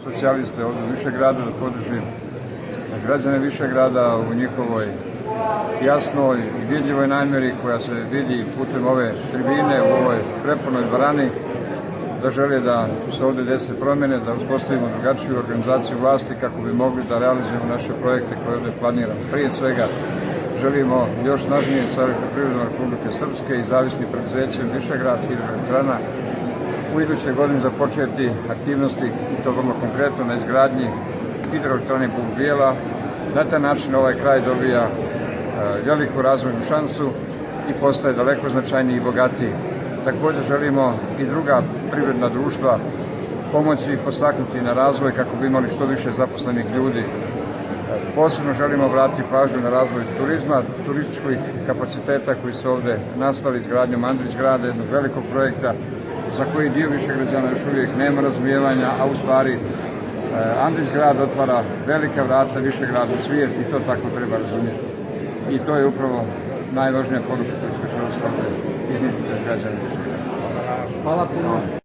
socijaliste ovdje u Višegradu, da podržim građane Višegrada u njihovoj jasnoj i vidljivoj namjeri koja se vidi putem ove tribine u ovoj prepunoj dvorani, da žele da se ovdje dese promjene, da uspostavimo drugačiju organizaciju vlasti kako bi mogli da realizujemo naše projekte koje ovdje planiramo. Prije svega želimo još snažnije sa Elektroprivredom Republike Srpske i zavisnim preduzećem Višegrad hidroelektrana u idućoj godini započeti aktivnosti, i to vrlo konkretno, na izgradnji hidroelektrane Buk Bijela. Na taj način ovaj kraj dobija veliku razvojnu šansu i postaje daleko značajniji i bogatiji. Također želimo i druga privredna društva pomoći i postaknuti na razvoj kako bi imali što više zaposlenih ljudi. Posebno želimo vratiti pažnju na razvoj turizma, turističkih kapaciteta koji su ovdje nastali izgradnjom Andrić grada, jednog velikog projekta za koji dio Višegrađana još uvijek nema razumijevanja, a u stvari Andrić grad otvara velika vrata Višegradu u svijet i to tako treba razumjeti. I to je upravo najvažnija poruka koju smo čuli ovdje iznijeti pred građanima Višegrada. Hvala puno.